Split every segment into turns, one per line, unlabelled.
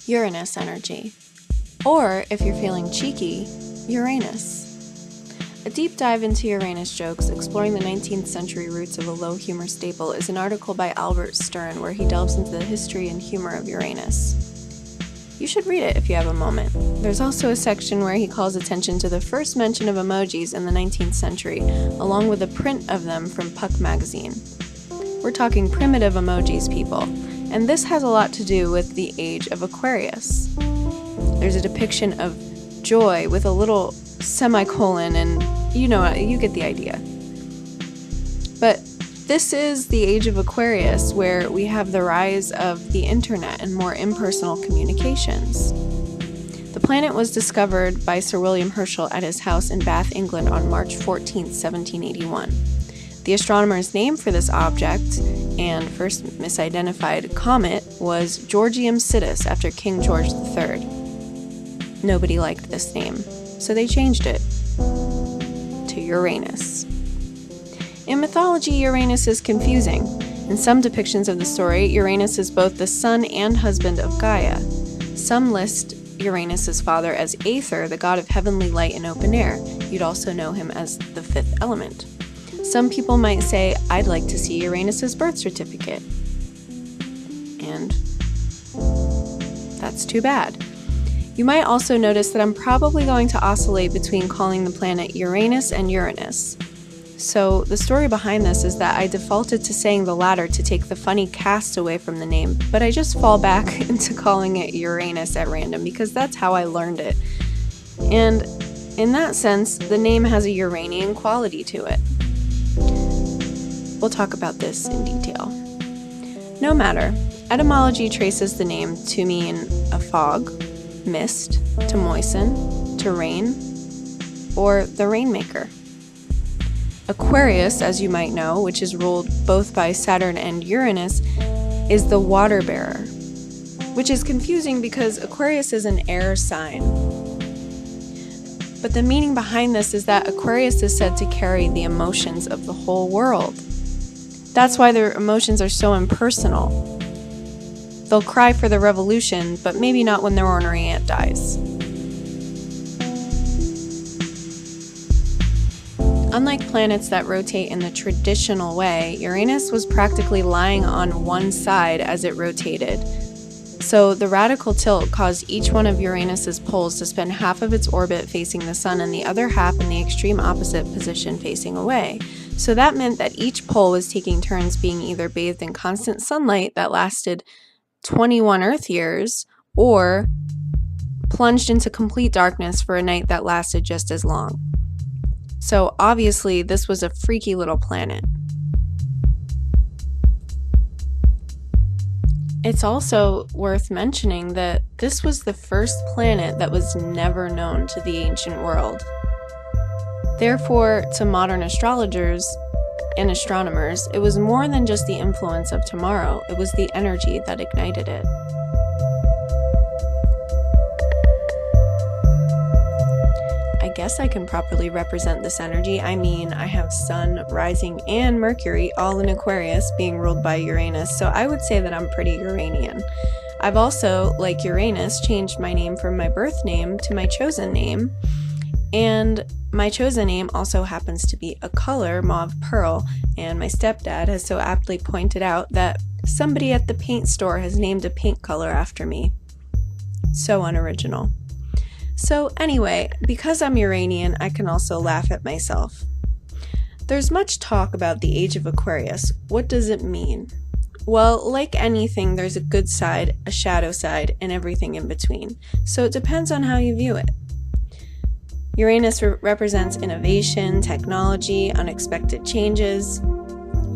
Uranus energy. Or, if you're feeling cheeky, Uranus. A deep dive into Uranus jokes, exploring the 19th century roots of a low humor staple, is an article by Albert Stern where he delves into the history and humor of Uranus. You should read it if you have a moment. There's also a section where he calls attention to the first mention of emojis in the 19th century, along with a print of them from Puck magazine. We're talking primitive emojis, people, and this has a lot to do with the age of Aquarius. There's a depiction of joy with a little semicolon, and you get the idea. But this is the age of Aquarius, where we have the rise of the internet and more impersonal communications. The planet was discovered by Sir William Herschel at his house in Bath, England on March 14, 1781. The astronomer's name for this object, and first misidentified comet, was Georgium Sidus, after King George III. Nobody liked this name, so they changed it to Uranus. In mythology, Uranus is confusing. In some depictions of the story, Uranus is both the son and husband of Gaia. Some list Uranus' father as Aether, the god of heavenly light and open air. You'd also know him as the fifth element. Some people might say, I'd like to see Uranus' birth certificate. And that's too bad. You might also notice that I'm probably going to oscillate between calling the planet Uranus and Uranus. So the story behind this is that I defaulted to saying the latter to take the funny cast away from the name, but I just fall back into calling it Uranus at random because that's how I learned it. And in that sense, the name has a Uranian quality to it. We'll talk about this in detail. No matter, etymology traces the name to mean a fog, mist, to moisten, to rain, or the rainmaker. Aquarius, as you might know, which is ruled both by Saturn and Uranus, is the water bearer, which is confusing because Aquarius is an air sign. But the meaning behind this is that Aquarius is said to carry the emotions of the whole world. That's why their emotions are so impersonal. They'll cry for the revolution, but maybe not when their ornery aunt dies. Unlike planets that rotate in the traditional way, Uranus was practically lying on one side as it rotated. So the radical tilt caused each one of Uranus's poles to spend half of its orbit facing the sun and the other half in the extreme opposite position facing away. So that meant that each pole was taking turns being either bathed in constant sunlight that lasted 21 Earth years, or plunged into complete darkness for a night that lasted just as long. So obviously, this was a freaky little planet. It's also worth mentioning that this was the first planet that was never known to the ancient world. Therefore, to modern astrologers and astronomers, it was more than just the influence of tomorrow, it was the energy that ignited it. I guess I can properly represent this energy. I mean, I have Sun, Rising, and Mercury all in Aquarius being ruled by Uranus, so I would say that I'm pretty Uranian. I've also, like Uranus, changed my name from my birth name to my chosen name, and my chosen name also happens to be a color, mauve pearl, and my stepdad has so aptly pointed out that somebody at the paint store has named a paint color after me. So unoriginal. So anyway, because I'm Uranian, I can also laugh at myself. There's much talk about the age of Aquarius. What does it mean? Well, like anything, there's a good side, a shadow side, and everything in between. So it depends on how you view it. Uranus represents innovation, technology, unexpected changes.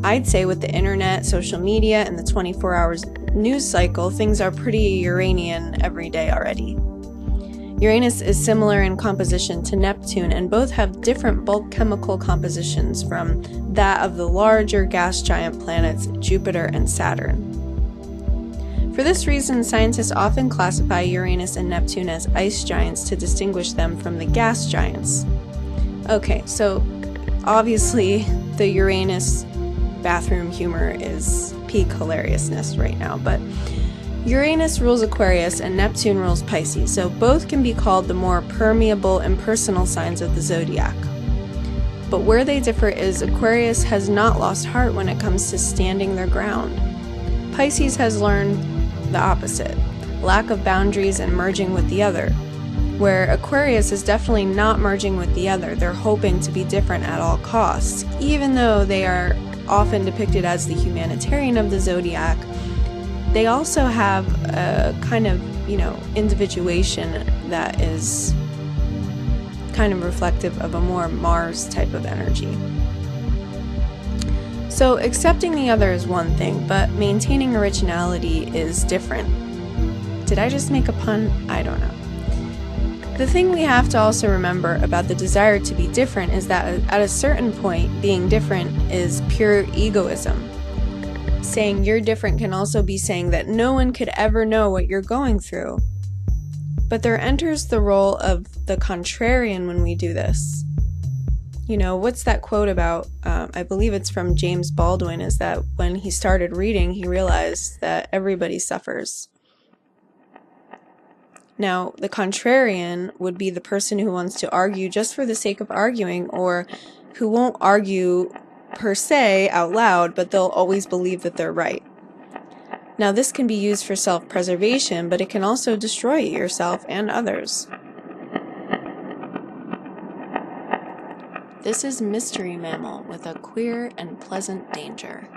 I'd say with the internet, social media, and the 24 hours news cycle, things are pretty Uranian every day already. Uranus is similar in composition to Neptune, and both have different bulk chemical compositions from that of the larger gas giant planets Jupiter and Saturn. For this reason, scientists often classify Uranus and Neptune as ice giants to distinguish them from the gas giants. Okay, so obviously the Uranus bathroom humor is peak hilariousness right now, but Uranus rules Aquarius and Neptune rules Pisces, so both can be called the more permeable and personal signs of the zodiac. But where they differ is Aquarius has not lost heart when it comes to standing their ground. Pisces has learned the opposite, lack of boundaries and merging with the other, where Aquarius is definitely not merging with the other. They're hoping to be different at all costs, even though they are often depicted as the humanitarian of the zodiac. They also have a kind of, individuation that is kind of reflective of a more Mars type of energy. So accepting the other is one thing, but maintaining originality is different. Did I just make a pun? I don't know. The thing we have to also remember about the desire to be different is that at a certain point, being different is pure egoism. Saying you're different can also be saying that no one could ever know what you're going through. But there enters the role of the contrarian when we do this. What's that quote about? I believe it's from James Baldwin, is that when he started reading, he realized that everybody suffers. Now, the contrarian would be the person who wants to argue just for the sake of arguing, or who won't argue per se out loud, but they'll always believe that they're right. Now, this can be used for self-preservation, but it can also destroy yourself and others. This is Mystery Mammal with a queer and pleasant danger.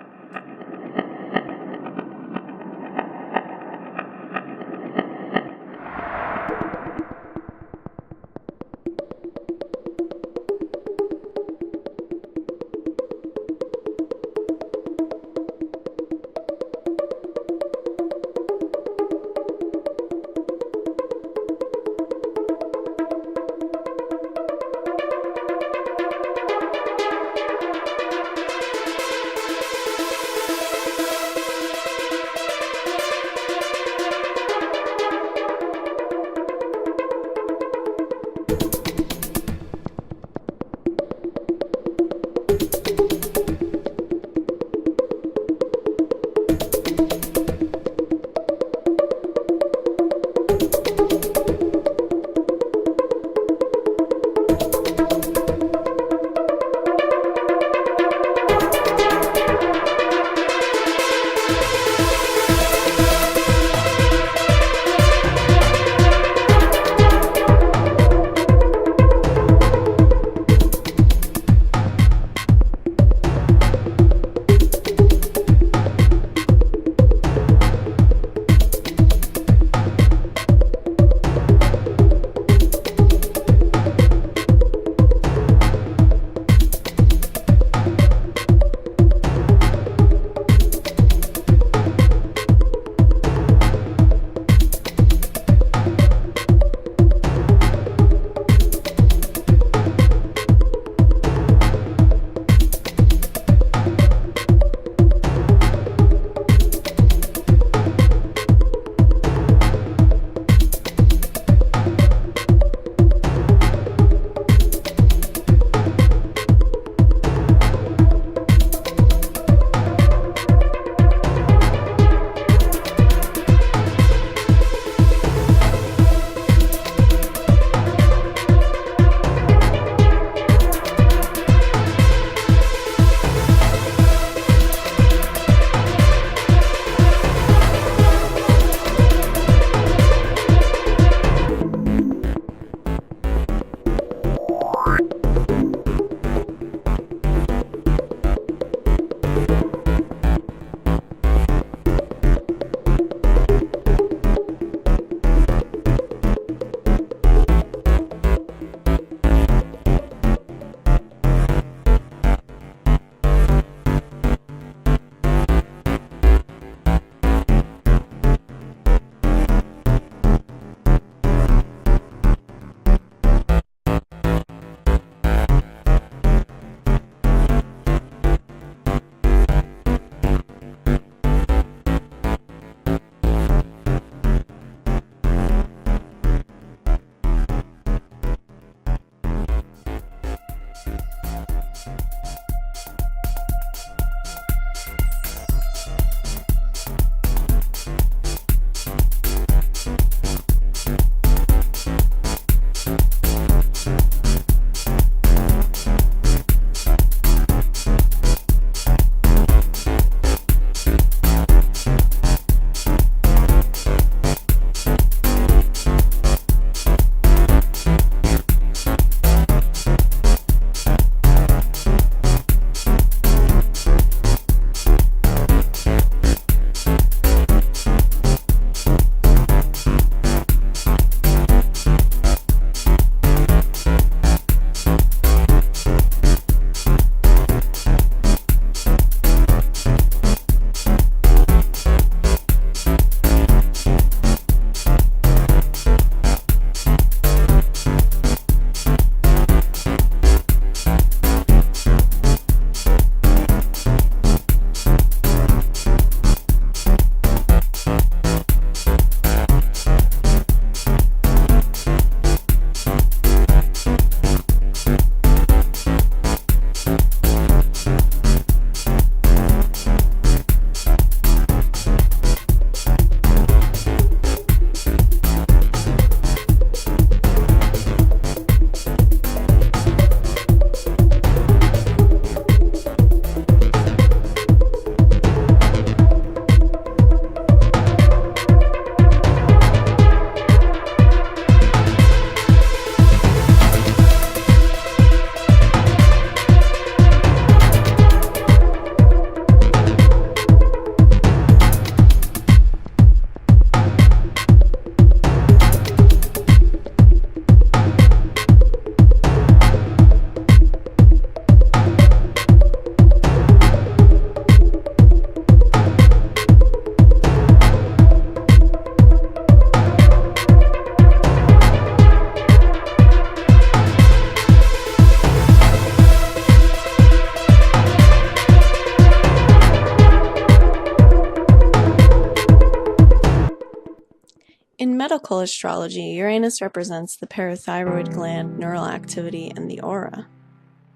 In medical astrology, Uranus represents the parathyroid gland, neural activity, and the aura.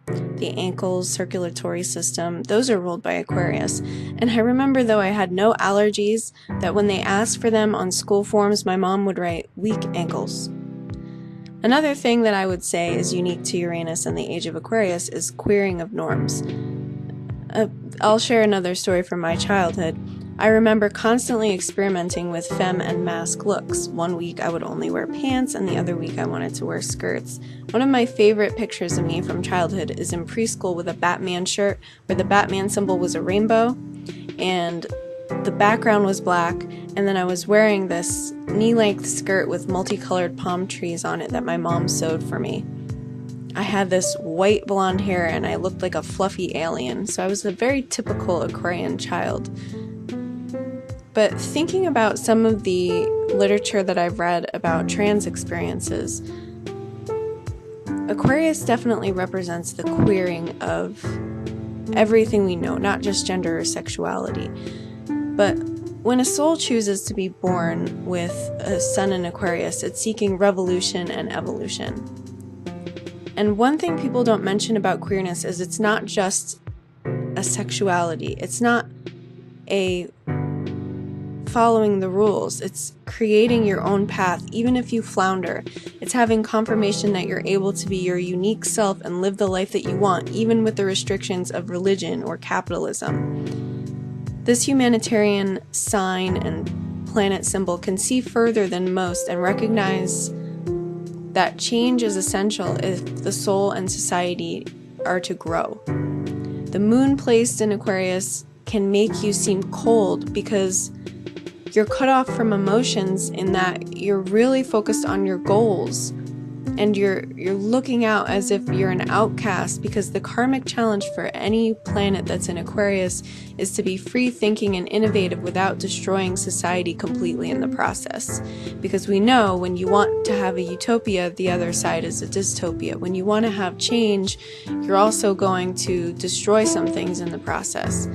The ankles, circulatory system, those are ruled by Aquarius. And I remember, though I had no allergies, that when they asked for them on school forms, my mom would write weak ankles. Another thing that I would say is unique to Uranus and the age of Aquarius is queering of norms. I'll share another story from my childhood. I remember constantly experimenting with femme and masc looks. One week I would only wear pants, and the other week I wanted to wear skirts. One of my favorite pictures of me from childhood is in preschool with a Batman shirt where the Batman symbol was a rainbow and the background was black, and then I was wearing this knee-length skirt with multicolored palm trees on it that my mom sewed for me. I had this white blonde hair and I looked like a fluffy alien, so I was a very typical Aquarian child. But thinking about some of the literature that I've read about trans experiences, Aquarius definitely represents the queering of everything we know, not just gender or sexuality. But when a soul chooses to be born with a sun in Aquarius, it's seeking revolution and evolution. And one thing people don't mention about queerness is it's not just a sexuality. It's not a following the rules. It's creating your own path, even if you flounder. It's having confirmation that you're able to be your unique self and live the life that you want, even with the restrictions of religion or capitalism. This humanitarian sign and planet symbol can see further than most and recognize that change is essential if the soul and society are to grow. The moon placed in Aquarius can make you seem cold because you're cut off from emotions in that you're really focused on your goals and you're looking out as if you're an outcast, because the karmic challenge for any planet that's in Aquarius is to be free thinking and innovative without destroying society completely in the process. Because we know when you want to have a utopia, the other side is a dystopia. When you want to have change, you're also going to destroy some things in the process.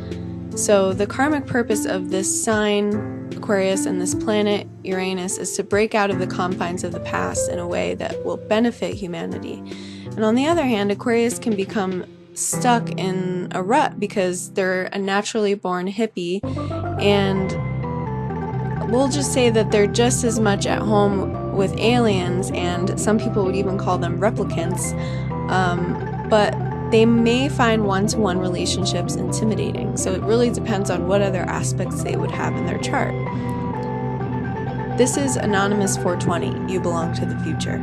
So the karmic purpose of this sign, Aquarius, and this planet, Uranus, is to break out of the confines of the past in a way that will benefit humanity. And on the other hand, Aquarius can become stuck in a rut because they're a naturally born hippie, and we'll just say that they're just as much at home with aliens, and some people would even call them replicants, but they may find one-to-one relationships intimidating, so it really depends on what other aspects they would have in their chart. This is Anonymous 420. You belong to the future.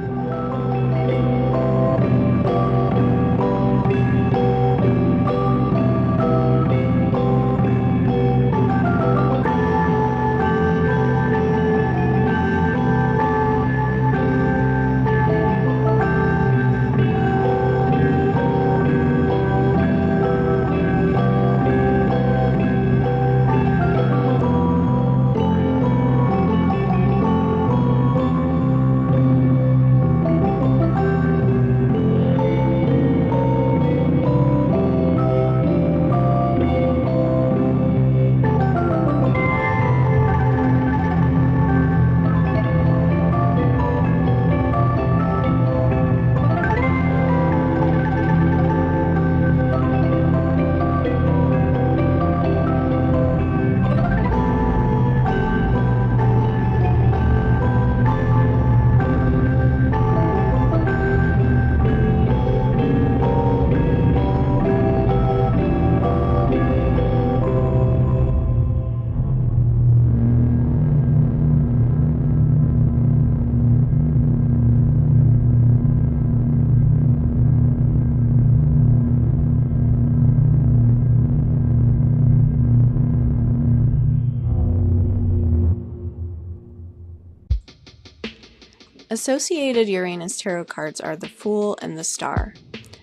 Associated Uranus tarot cards are the Fool and the Star.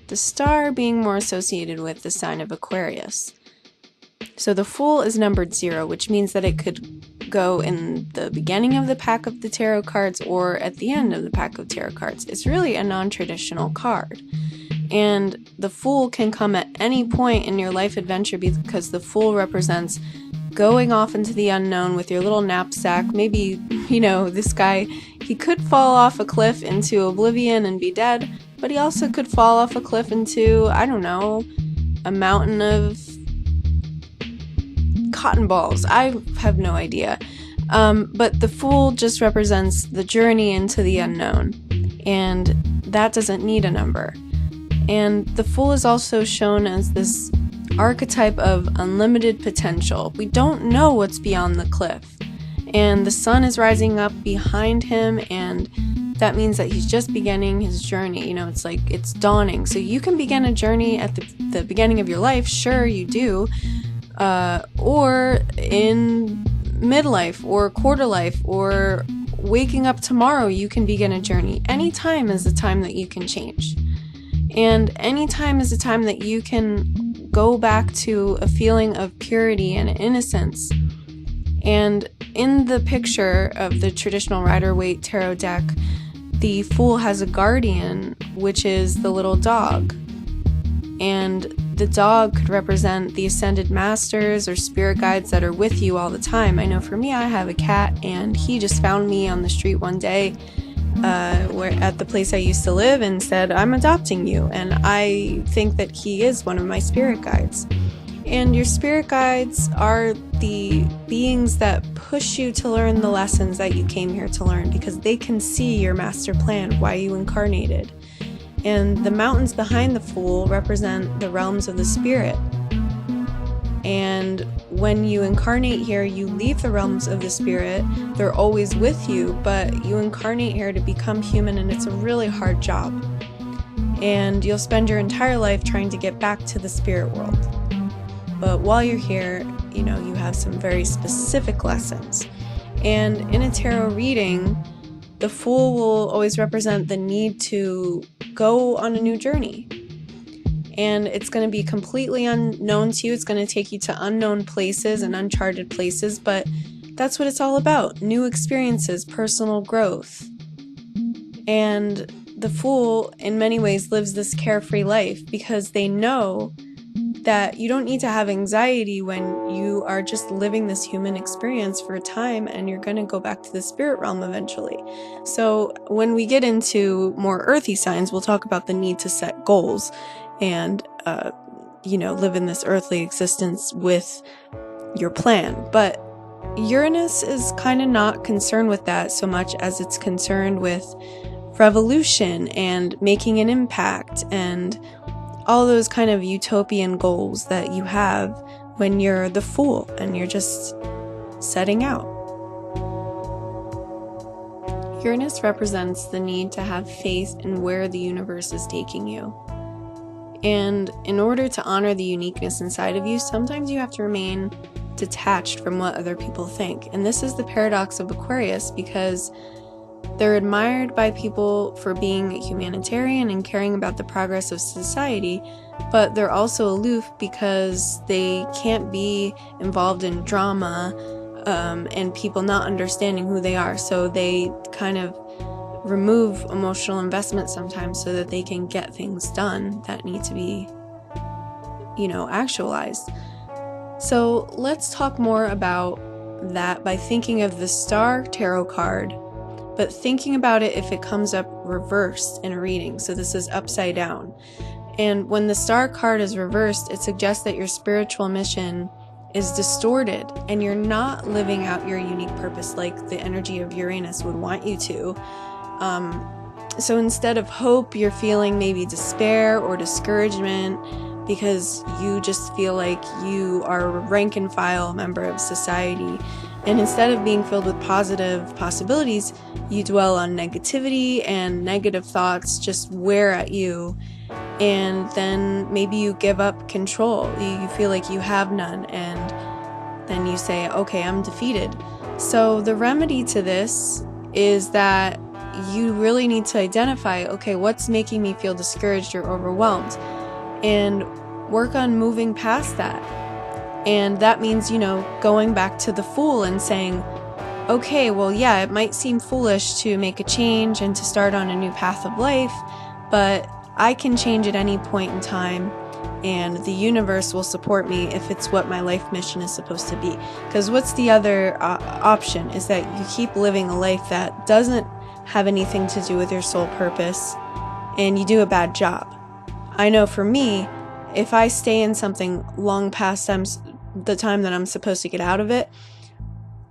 The Star being more associated with the sign of Aquarius. So the Fool is numbered 0, which means that it could go in the beginning of the pack of the tarot cards or at the end of the pack of tarot cards. It's really a non-traditional card. And the Fool can come at any point in your life adventure because the Fool represents going off into the unknown with your little knapsack. Maybe, this guy, he could fall off a cliff into oblivion and be dead, but he also could fall off a cliff into, I don't know, a mountain of cotton balls. I have no idea. But the Fool just represents the journey into the unknown, and that doesn't need a number. And the Fool is also shown as this archetype of unlimited potential. We don't know what's beyond the cliff, and the sun is rising up behind him, and that means that he's just beginning his journey. It's like it's dawning. So you can begin a journey at the beginning of your life, sure you do, or in midlife or quarter life or waking up tomorrow, you can begin a journey. Any time is the time that you can change, and any time is the time that you can go back to a feeling of purity and innocence. And in the picture of the traditional Rider-Waite tarot deck, the Fool has a guardian, which is the little dog. And the dog could represent the ascended masters or spirit guides that are with you all the time. I know for me, I have a cat, and he just found me on the street one day where at the place I used to live and said, "I'm adopting you." And I think that he is one of my spirit guides. And your spirit guides are the beings that push you to learn the lessons that you came here to learn, because they can see your master plan, why you incarnated. And the mountains behind the Fool represent the realms of the spirit. And when you incarnate here, you leave the realms of the spirit. They're always with you, but you incarnate here to become human, and it's a really hard job. And you'll spend your entire life trying to get back to the spirit world. But while you're here, you have some very specific lessons. And in a tarot reading, the Fool will always represent the need to go on a new journey. And it's going to be completely unknown to you. It's going to take you to unknown places and uncharted places, but that's what it's all about. New experiences, personal growth. And the Fool, in many ways, lives this carefree life because they know that you don't need to have anxiety when you are just living this human experience for a time, and you're going to go back to the spirit realm eventually. So when we get into more earthy signs, we'll talk about the need to set goals and, live in this earthly existence with your plan. But Uranus is kind of not concerned with that so much as it's concerned with revolution and making an impact and all those kind of utopian goals that you have when you're the Fool and you're just setting out. Uranus represents the need to have faith in where the universe is taking you. And in order to honor the uniqueness inside of you, sometimes you have to remain detached from what other people think. And this is the paradox of Aquarius, because they're admired by people for being humanitarian and caring about the progress of society, but they're also aloof because they can't be involved in drama and people not understanding who they are. So they kind of remove emotional investment sometimes so that they can get things done that need to be, actualized. So let's talk more about that by thinking of the Star Tarot card, but thinking about it if it comes up reversed in a reading. So this is upside down. And when the Star card is reversed, it suggests that your spiritual mission is distorted and you're not living out your unique purpose like the energy of Uranus would want you to. So instead of hope, you're feeling maybe despair or discouragement because you just feel like you are a rank and file member of society. And instead of being filled with positive possibilities, you dwell on negativity, and negative thoughts just wear at you. And then maybe you give up control. You feel like you have none, and then you say, okay, I'm defeated. So the remedy to this is that you really need to identify, okay, what's making me feel discouraged or overwhelmed, and work on moving past that. And that means, going back to the Fool and saying, okay, well, yeah, it might seem foolish to make a change and to start on a new path of life, but I can change at any point in time. and the universe will support me if it's what my life mission is supposed to be. Because what's the other option is that you keep living a life that doesn't have anything to do with your sole purpose, and you do a bad job. I know for me, if I stay in something long past the time that I'm supposed to get out of it,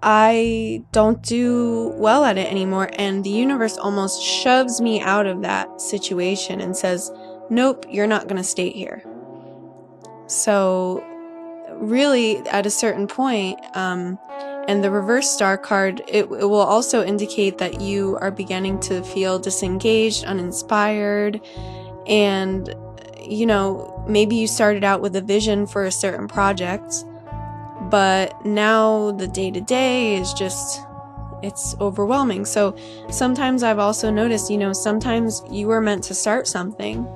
I don't do well at it anymore, and the universe almost shoves me out of that situation and says, nope, you're not going to stay here. So really, at a certain point, and the reverse star card, it will also indicate that you are beginning to feel disengaged, uninspired, and, maybe you started out with a vision for a certain project, but now the day-to-day is just, it's overwhelming. So sometimes I've also noticed, sometimes you were meant to start something,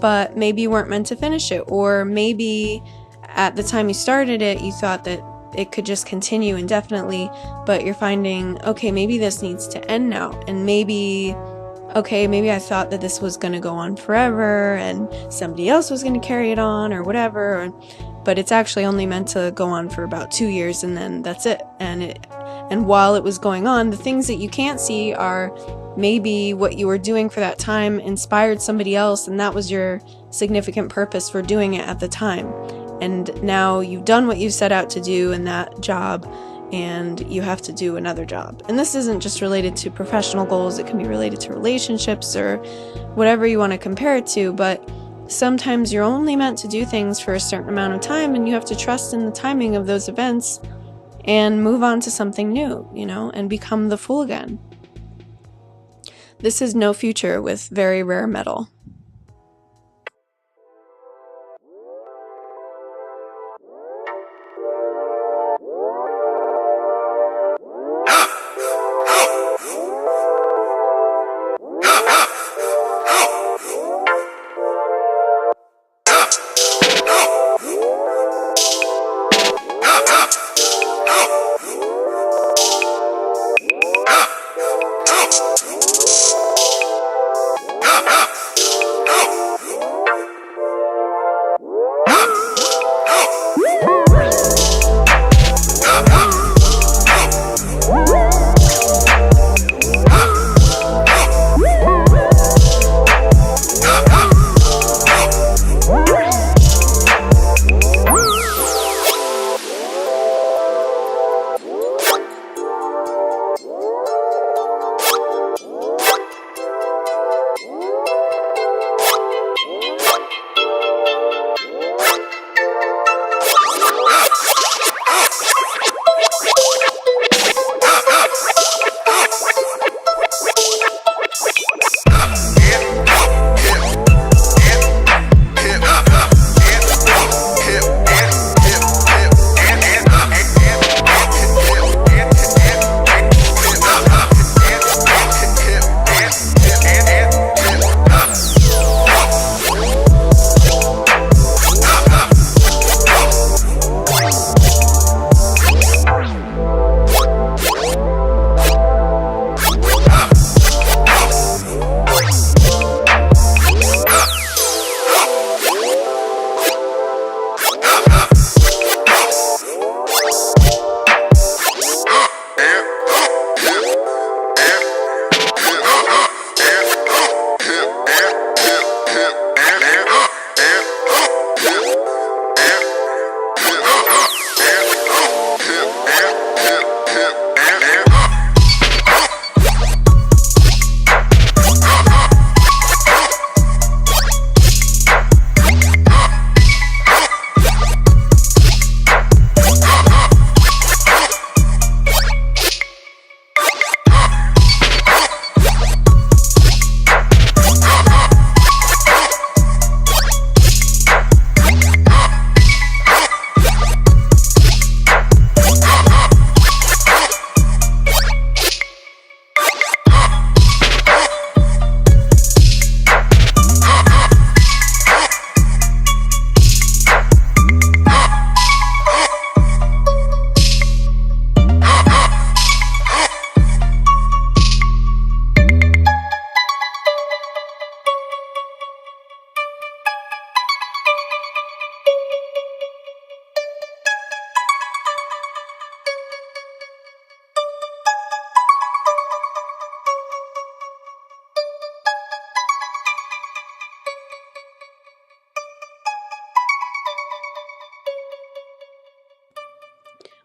but maybe you weren't meant to finish it, or maybe at the time you started it, you thought that it could just continue indefinitely, but you're finding, okay, maybe this needs to end now, and maybe I thought that this was going to go on forever, and somebody else was going to carry it on, or whatever, but it's actually only meant to go on for about 2 years, and then that's it. And while it was going on, the things that you can't see are maybe what you were doing for that time inspired somebody else, and that was your significant purpose for doing it at the time. And now you've done what you set out to do in that job, and you have to do another job. And this isn't just related to professional goals, it can be related to relationships or whatever you want to compare it to, but sometimes you're only meant to do things for a certain amount of time, and you have to trust in the timing of those events and move on to something new, and become the Fool again. This is No Future with Very Rare Metal.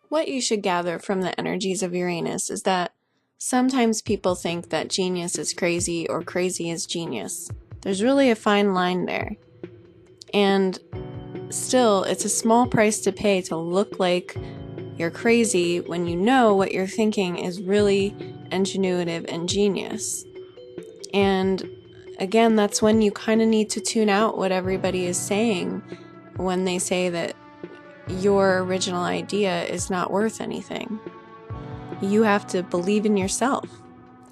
What you should gather from the energies of Uranus is that sometimes people think that genius is crazy or crazy is genius. There's really a fine line there. And still, it's a small price to pay to look like you're crazy when you know what you're thinking is really ingenuitive and genius. And again, that's when you kind of need to tune out what everybody is saying when they say that your original idea is not worth anything. You have to believe in yourself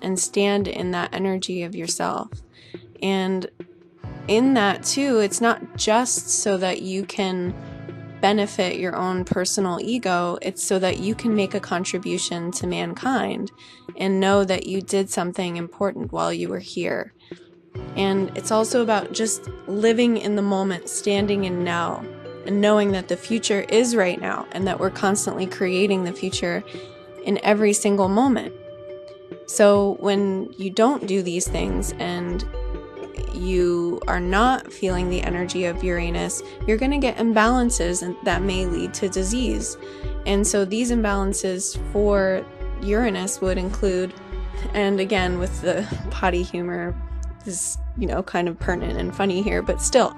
and stand in that energy of yourself. And in that too, it's not just so that you can benefit your own personal ego, it's so that you can make a contribution to mankind and know that you did something important while you were here. And it's also about just living in the moment, standing in now, and knowing that the future is right now and that we're constantly creating the future in every single moment. So when you don't do these things and you are not feeling the energy of Uranus, you're going to get imbalances and that may lead to disease. And so these imbalances for Uranus would include, and again with the potty humor is, kind of pertinent and funny here, but still,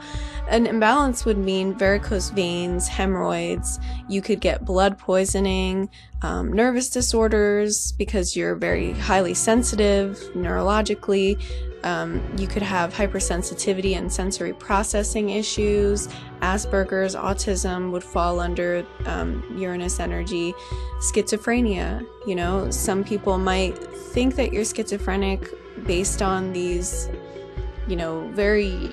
an imbalance would mean varicose veins, hemorrhoids, you could get blood poisoning, nervous disorders because you're very highly sensitive neurologically. You could have hypersensitivity and sensory processing issues. Asperger's, autism would fall under Uranus energy. Schizophrenia, some people might think that you're schizophrenic based on these, very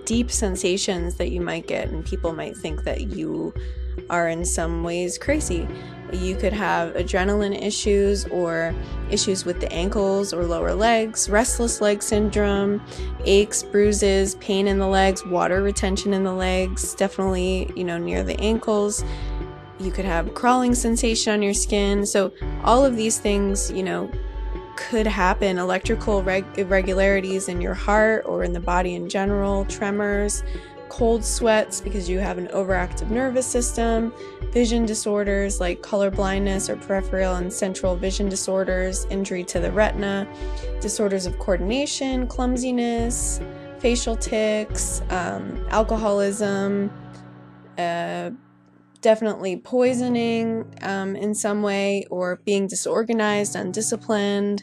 deep sensations that you might get, and people might think that you are in some ways crazy. You could have adrenaline issues or issues with the ankles or lower legs, restless leg syndrome, aches, bruises, pain in the legs, water retention in the legs, definitely, near the ankles. You could have crawling sensation on your skin. So all of these things, could happen. Electrical irregularities in your heart or in the body in general, tremors, cold sweats because you have an overactive nervous system, vision disorders like color blindness or peripheral and central vision disorders, injury to the retina, disorders of coordination, clumsiness, facial tics, alcoholism, definitely poisoning in some way, or being disorganized, undisciplined,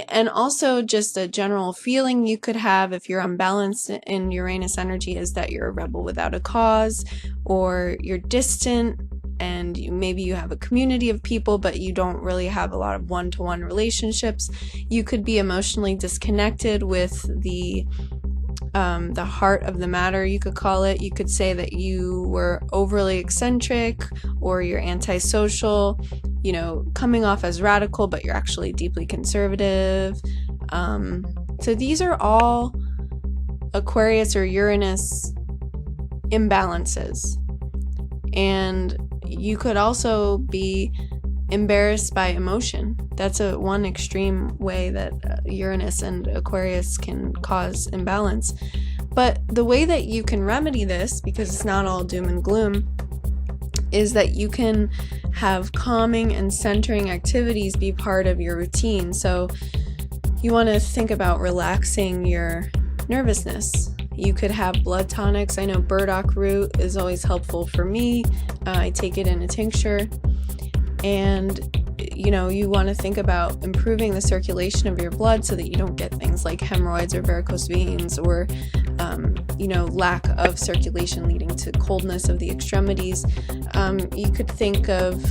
and also just a general feeling you could have if you're unbalanced in Uranus energy is that you're a rebel without a cause, or you're distant and maybe you have a community of people but you don't really have a lot of one-to-one relationships. You could be emotionally disconnected with the heart of the matter, you could call it. You could say that you were overly eccentric or you're antisocial, coming off as radical, but you're actually deeply conservative. So these are all Aquarius or Uranus imbalances. And you could also be embarrassed by emotion. That's one extreme way that Uranus and Aquarius can cause imbalance. But the way that you can remedy this, because it's not all doom and gloom, is that you can have calming and centering activities be part of your routine. So you want to think about relaxing your nervousness. You could have blood tonics. I know burdock root is always helpful for me. I take it in a tincture. And you want to think about improving the circulation of your blood so that you don't get things like hemorrhoids or varicose veins or, lack of circulation leading to coldness of the extremities. You could think of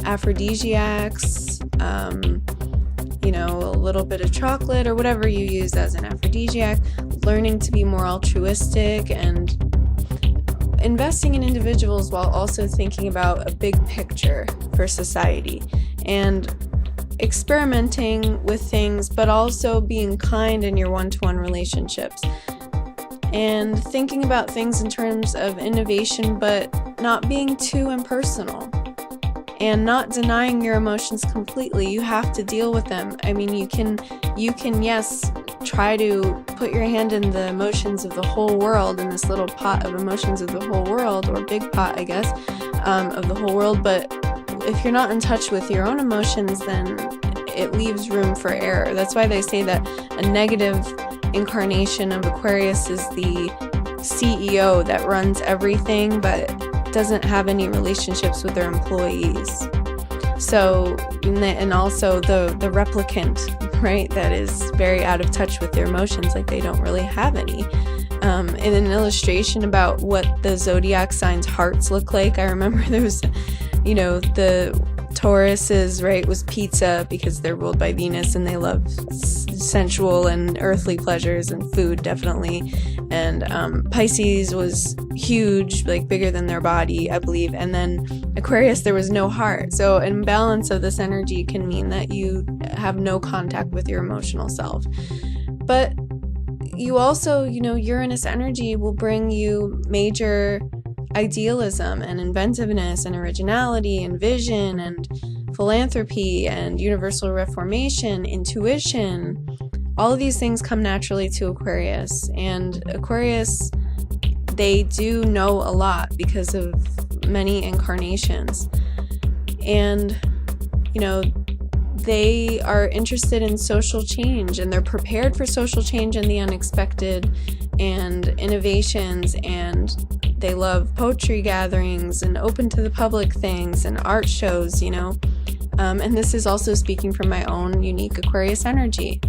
aphrodisiacs, a little bit of chocolate or whatever you use as an aphrodisiac, learning to be more altruistic and investing in individuals while also thinking about a big picture for society, and experimenting with things but also being kind in your one-to-one relationships, and thinking about things in terms of innovation but not being too impersonal, and not denying your emotions completely. You have to deal with them. I mean, you can yes, try to put your hand in the emotions of the whole world, in this little pot of emotions of the whole world, or big pot, I guess, of the whole world, but if you're not in touch with your own emotions, then it leaves room for error. That's why they say that a negative incarnation of Aquarius is the CEO that runs everything but doesn't have any relationships with their employees. So, and also the replicant, right, that is very out of touch with their emotions, like they don't really have any. In an illustration about what the zodiac signs' hearts look like, I remember there was, the Tauruses, right, was pizza because they're ruled by Venus and they love sensual and earthly pleasures and food, definitely. And Pisces was huge, like bigger than their body, I believe. And then Aquarius, there was no heart. So an imbalance of this energy can mean that you have no contact with your emotional self. But you also, Uranus energy will bring you major idealism and inventiveness and originality and vision and philanthropy and universal reformation, intuition. All of these things come naturally to Aquarius. And Aquarius, they do know a lot because of many incarnations. And, they are interested in social change, and they're prepared for social change and the unexpected and innovations, and they love poetry gatherings and open to the public things and art shows, and this is also speaking from my own unique Aquarius energy.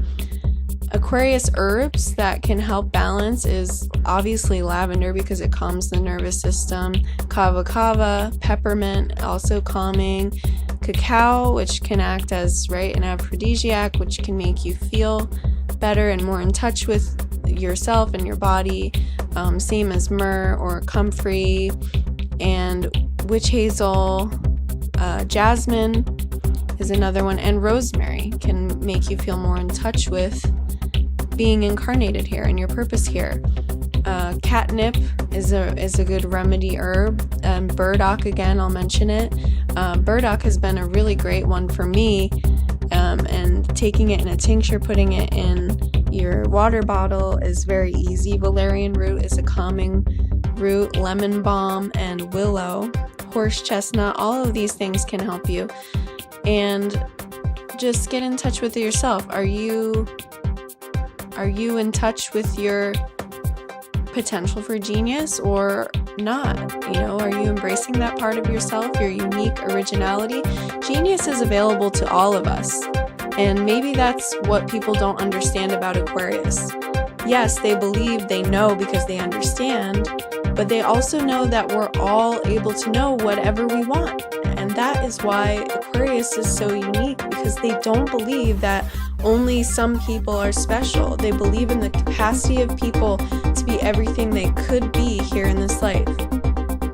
Aquarius herbs that can help balance is obviously lavender because it calms the nervous system, kava, peppermint, also calming, cacao, which can act as, an aphrodisiac, which can make you feel better and more in touch with yourself and your body, same as myrrh or comfrey, and witch hazel, jasmine is another one, and rosemary can make you feel more in touch with being incarnated here and your purpose here. Catnip is a good remedy herb. Burdock, again, I'll mention it. Burdock has been a really great one for me, and taking it in a tincture, putting it in your water bottle is very easy. Valerian root is a calming root. Lemon balm and willow, horse chestnut, all of these things can help you. And just get in touch with yourself. Are you in touch with your potential for genius or not? Are you embracing that part of yourself, your unique originality? Genius is available to all of us. And maybe that's what people don't understand about Aquarius. Yes, they believe they know because they understand, but they also know that we're all able to know whatever we want. And that is why Aquarius is so unique, because they don't believe that only some people are special. They believe in the capacity of people to be everything they could be here in this life.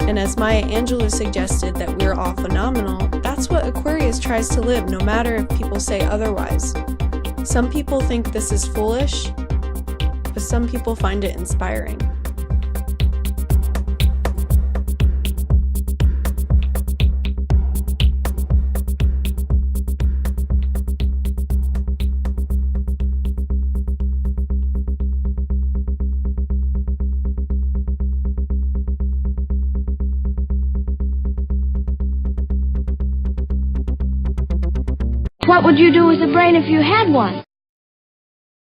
And as Maya Angelou suggested, that we're all phenomenal, that's what Aquarius tries to live, no matter if people say otherwise. Some people think this is foolish, but some people find it inspiring.
What would you do with a brain if you had one?